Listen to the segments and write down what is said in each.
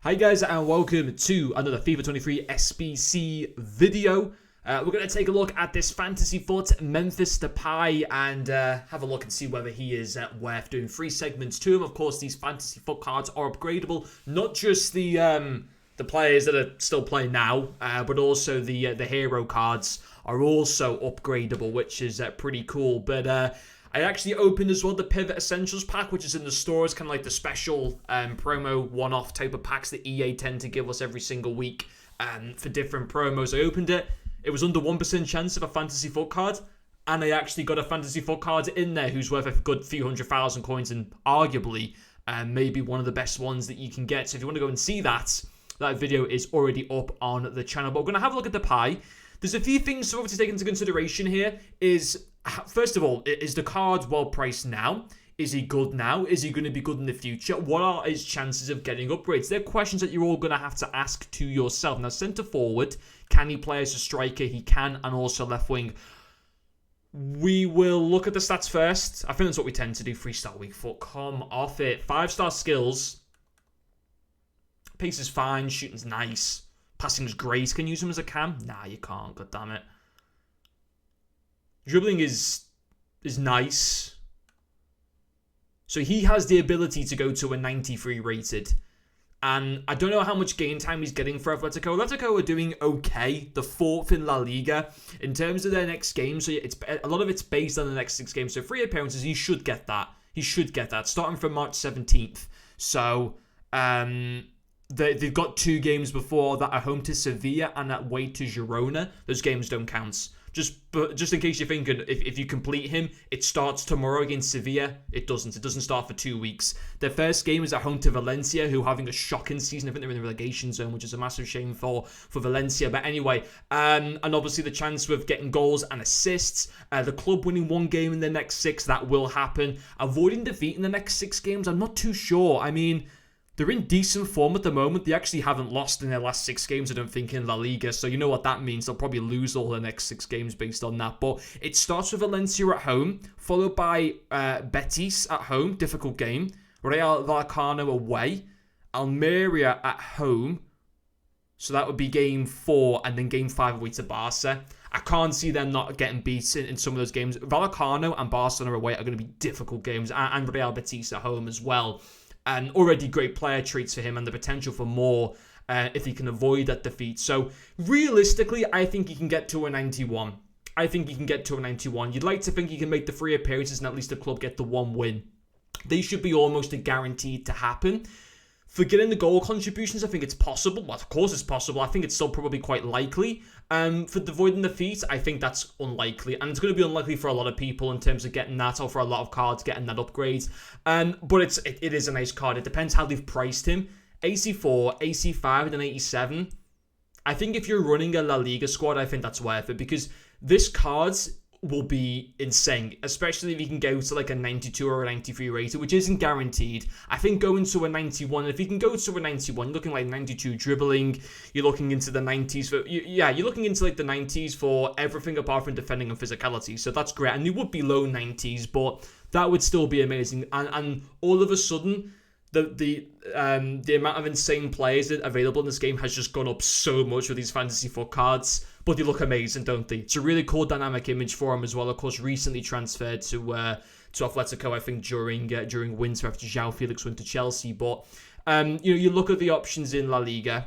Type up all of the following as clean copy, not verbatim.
Hi guys, and welcome to another FIFA 23 SBC video. We're going to take a look at this fantasy foot Memphis Depay and have a look and see whether he is worth doing 3 segments to him. Of course, these fantasy foot cards are upgradable, not just the players that are still playing now, but also the hero cards are also upgradable, which is pretty cool. But I actually opened as well the Pivot Essentials pack, which is in the stores, kind of like the special promo one-off type of packs that EA tend to give us every single week for different promos. I opened it. It was under 1% chance of a fantasy foot card, and I actually got a fantasy foot card in there who's worth a good few 100,000 coins and arguably maybe one of the best ones that you can get. So if you want to go and see that video is already up on the channel. But we're going to have a look at the Depay. There's a few things to take into consideration here. First of all, is the card well priced now? Is he good now? Is he going to be good in the future? What are his chances of getting upgrades? They're questions that you're all going to have to ask to yourself. Now, centre forward, can he play as a striker? He can, and also left wing. We will look at the stats first. I think that's what we tend to do. 3-star weak foot. Come off it. 5-star skills. Pace is fine. Shooting's nice. Passing's great. Can you use him as a cam? Nah, you can't. God damn it. Dribbling is nice. So he has the ability to go to a 93 rated. And I don't know how much game time he's getting for Atletico. Atletico are doing okay. The 4th in La Liga. In terms of their next game, so a lot of it's based on the next 6 games. So 3 appearances, he should get that. He should get that. Starting from March 17th. So, they've got 2 games before that are home to Sevilla and away to Girona. Those games don't count. Just in case you're thinking, if you complete him, it starts tomorrow against Sevilla. It doesn't. It doesn't start for 2 weeks. Their first game is at home to Valencia, who are having a shocking season. I think they're in the relegation zone, which is a massive shame for Valencia. But anyway, and obviously the chance of getting goals and assists. The club winning 1 game in the next 6, that will happen. Avoiding defeat in the next 6 games, I'm not too sure. I mean, they're in decent form at the moment. They actually haven't lost in their last 6 games, I don't think, in La Liga. So you know what that means. They'll probably lose all the next 6 games based on that. But it starts with Valencia at home, followed by Betis at home, difficult game. Real Vallecano away. Almeria at home. So that would be game 4, and then game 5 away to Barca. I can't see them not getting beaten in some of those games. Vallecano and Barcelona away are going to be difficult games, and Real Betis at home as well. And already great player traits for him and the potential for more if he can avoid that defeat. So realistically, I think he can get to a 91. You'd like to think he can make the 3 appearances and at least the club get the 1 win. They should be almost a guaranteed to happen. For getting the goal contributions, I think it's possible. Well, of course it's possible. I think it's still probably quite likely. For avoiding defeat, I think that's unlikely. And it's going to be unlikely for a lot of people in terms of getting that, or for a lot of cards getting that upgrade. But it is a nice card. It depends how they've priced him. AC4, AC5, and then 87. I think if you're running a La Liga squad, I think that's worth it. Because this card will be insane, especially if you can go to like a 92 or a 93 rated, which isn't guaranteed. I think going to a 91, if you can go to a 91, you're looking like 92 dribbling, you're looking into the 90s for, you're looking into like the 90s for everything apart from defending and physicality. So that's great. And you would be low 90s, but that would still be amazing. And all of a sudden, the amount of insane players that are available in this game has just gone up so much with these fantasy foot cards. But they look amazing, don't they? It's a really cool dynamic image for him as well. Of course, recently transferred to Atletico, I think, during winter after João Felix went to Chelsea. But you look at the options in La Liga,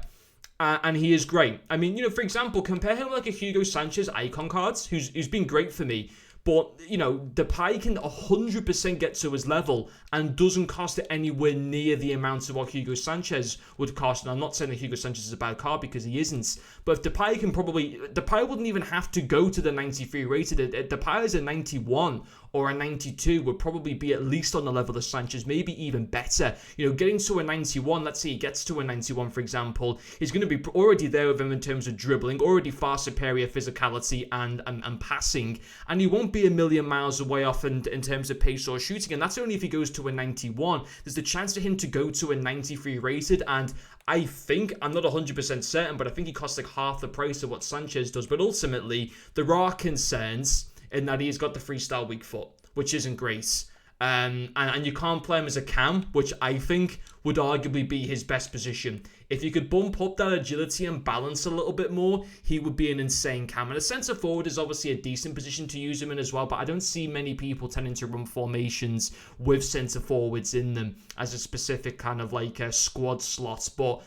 and he is great. I mean, for example, compare him with like a Hugo Sanchez icon cards, who's been great for me. But, Depay can 100% get to his level and doesn't cost it anywhere near the amount of what Hugo Sanchez would cost. And I'm not saying that Hugo Sanchez is a bad card because he isn't. But if Depay wouldn't even have to go to the 93 rated. Depay is a 91 or a 92 would probably be at least on the level of Sanchez, maybe even better. Getting to a 91, let's say he gets to a 91, for example, he's going to be already there with him in terms of dribbling, already far superior physicality and passing. And he won't be a million miles away off in terms of pace or shooting, and that's only if he goes to a 91. There's the chance for him to go to a 93 rated, and I think, I'm not 100% certain, but I think he costs like half the price of what Sanchez does. But ultimately, there are concerns in that he's got the 3-star weak foot, which isn't great. And you can't play him as a cam, which I think would arguably be his best position. If he could bump up that agility and balance a little bit more, he would be an insane cam. And a centre forward is obviously a decent position to use him in as well, but I don't see many people tending to run formations with centre forwards in them as a specific kind of like a squad slot. But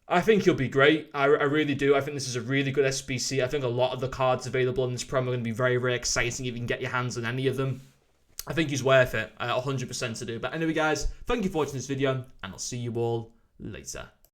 I think he'll be great. I really do. I think this is a really good SBC. I think a lot of the cards available in this promo are going to be very, very exciting if you can get your hands on any of them. I think he's worth it, 100% to do. But anyway, guys, thank you for watching this video, and I'll see you all later.